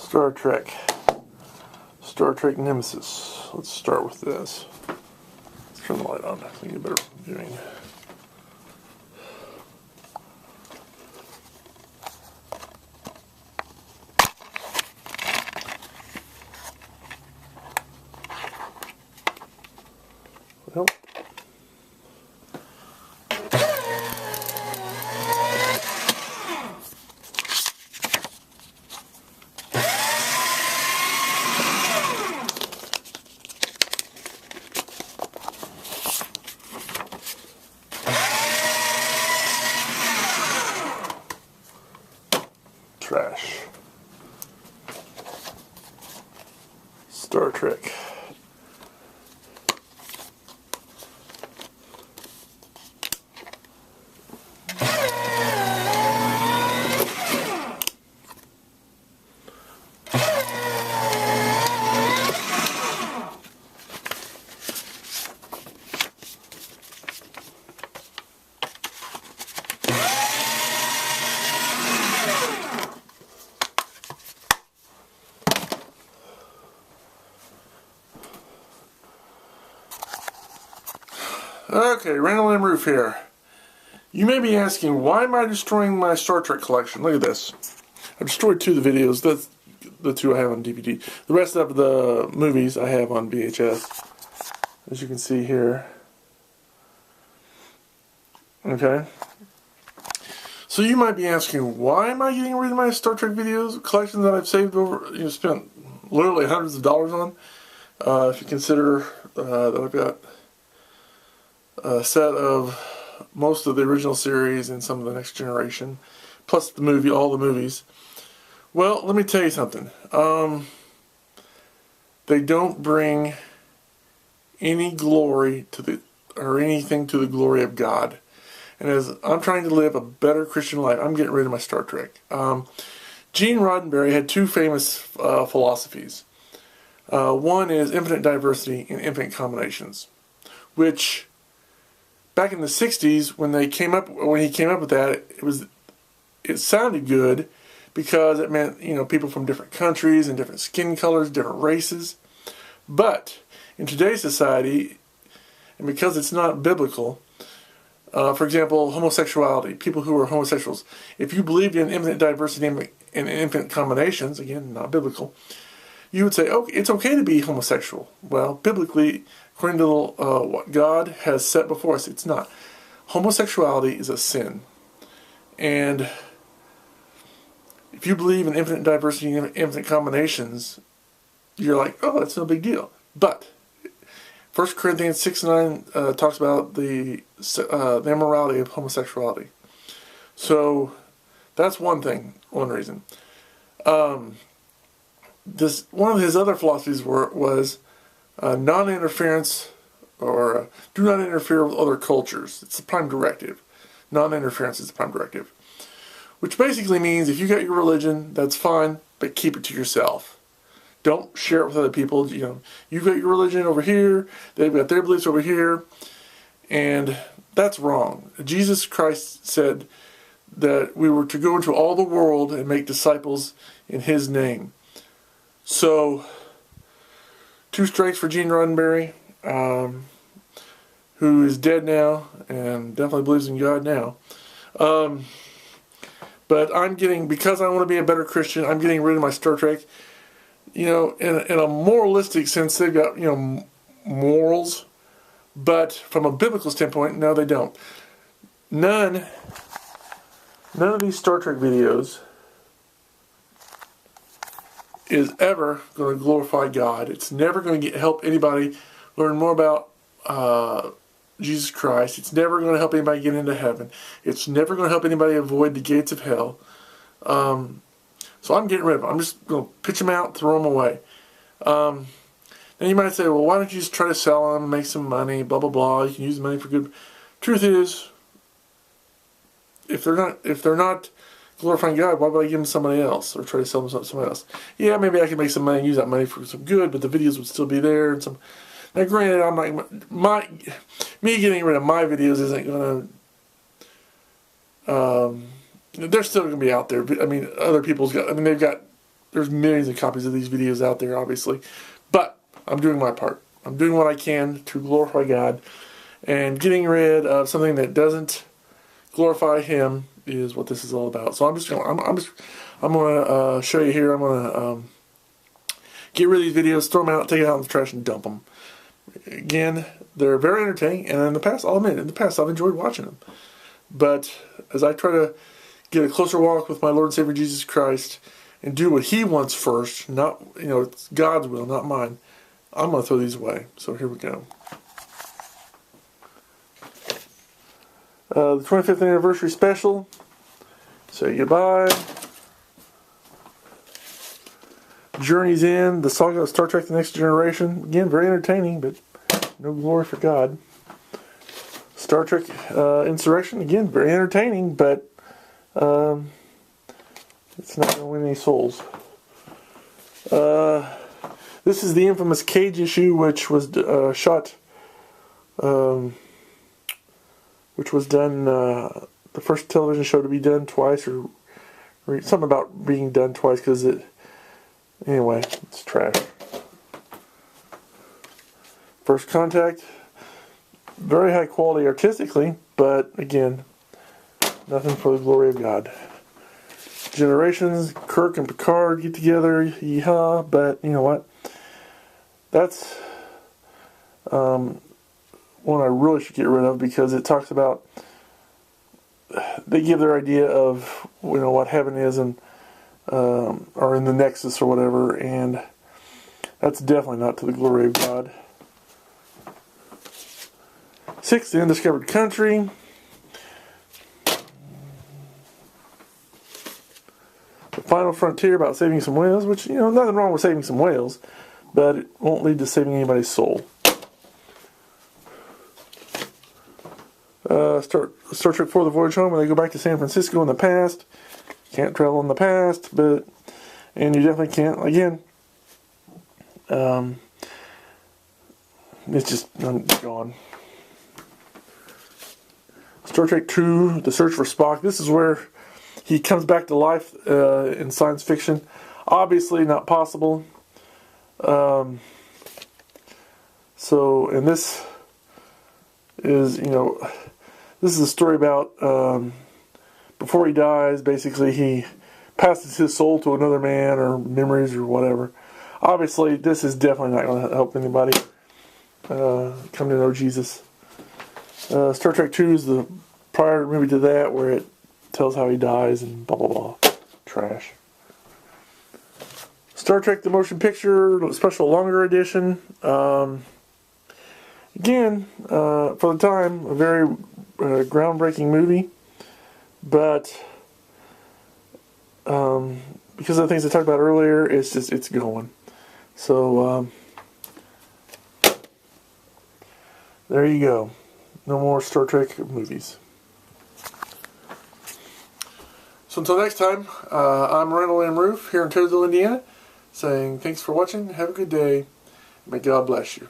Star Trek. Star Trek Nemesis. Let's start with this. Let's turn the light on so you get better viewing. Well, trash. Star Trek. Okay, Randall M here. You may be asking, why am I destroying my Star Trek collection? Look at this. I've destroyed 2 of the videos. That's the 2 I have on DVD. The rest of the movies I have on VHS, as you can see here. Okay. So you might be asking, why am I getting rid of my Star Trek videos collection that I've saved over, spent literally hundreds of dollars on? If you consider that I've got a set of most of the original series and some of the next generation, plus the movie, all the movies. Well, let me tell you something. They don't bring any glory to the, or anything to the glory of God. And as I'm trying to live a better Christian life, I'm getting rid of my Star Trek. Gene Roddenberry had 2 famous philosophies. One is infinite diversity and infinite combinations, which back in the 60s, when he came up with that, it sounded good because it meant, people from different countries and different skin colors, different races. But in today's society, and because it's not biblical, for example, homosexuality, people who are homosexuals, if you believed in infinite diversity and infinite combinations, again, not biblical, you would say, okay, it's okay to be homosexual. Well, biblically, according to what God has set before us, it's not. Homosexuality is a sin. And if you believe in infinite diversity and infinite combinations, you're like, oh, that's no big deal. But 1 Corinthians 6:9 talks about the immorality of homosexuality. So that's one thing, one reason. One of his other philosophies was non-interference, or do not interfere with other cultures. It's the prime directive. Non-interference is the prime directive. Which basically means if you got your religion, that's fine, but keep it to yourself. Don't share it with other people. You've got your religion over here, they've got their beliefs over here, and that's wrong. Jesus Christ said that we were to go into all the world and make disciples in His name. So, 2 strikes for Gene Roddenberry, who is dead now and definitely believes in God now. But because I want to be a better Christian, I'm getting rid of my Star Trek. In a moralistic sense, they've got, morals, but from a biblical standpoint, no, they don't. None of these Star Trek videos is ever going to glorify God. It's never going to help anybody learn more about Jesus Christ. It's never going to help anybody get into heaven. It's never going to help anybody avoid the gates of hell. So I'm getting rid of them. I'm just going to pitch them out, throw them away. Then you might say, well, why don't you just try to sell them, make some money, blah, blah, blah. You can use the money for good. Truth is, if they're not glorifying God, why would I give them to somebody else or try to sell them to somebody else? Yeah, maybe I could make some money and use that money for some good, but the videos would still be there. And now, granted, me getting rid of my videos isn't going to. They're still going to be out there. But, other people's got. They've got there's millions of copies of these videos out there, obviously. But I'm doing my part. I'm doing what I can to glorify God. And getting rid of something that doesn't glorify Him is what this is all about. So I'm gonna show you here. I'm gonna get rid of these videos, throw them out, take it out in the trash, and dump them. Again, they're very entertaining, and in the past, I'll admit, in the past, I've enjoyed watching them. But as I try to get a closer walk with my Lord and Savior Jesus Christ and do what He wants first, not, it's God's will, not mine, I'm going to throw these away. So here we go. The 25th anniversary special. Say goodbye. Journey's End, the saga of Star Trek: The Next Generation. Again, very entertaining, but no glory for God. Star Trek Insurrection. Again, very entertaining, but it's not going to win any souls. This is the infamous Cage issue, which was which was done, the first television show to be done twice, or something about being done twice, because anyway, it's trash. First Contact, very high quality artistically, but again, nothing for the glory of God. Generations, Kirk and Picard get together, yeehaw, but you know what? That's one I really should get rid of, because it talks about, they give their idea of what heaven is, and or in the Nexus or whatever, and that's definitely not to the glory of God. 6, The Undiscovered Country. The Final Frontier, about saving some whales, which, nothing wrong with saving some whales, but it won't lead to saving anybody's soul. Star Trek 4, The Voyage Home, where they go back to San Francisco in the past. Can't travel in the past, and you definitely can't, again, it's just gone. Star Trek 2, The Search for Spock. This is where he comes back to life in science fiction. Obviously not possible. And this is, this is a story about before he dies, basically he passes his soul to another man, or memories, or whatever. Obviously, this is definitely not going to help anybody come to know Jesus. Star Trek 2 is the prior movie to that, where it tells how he dies and blah blah blah. Trash. Star Trek: The Motion Picture, special longer edition. Again, for the time, a very groundbreaking movie, but because of the things I talked about earlier, it's going. So there you go. No more Star Trek movies. So until next time, I'm Randall M. Rueff here in Taylorsville, Indiana, saying thanks for watching. Have a good day. May God bless you.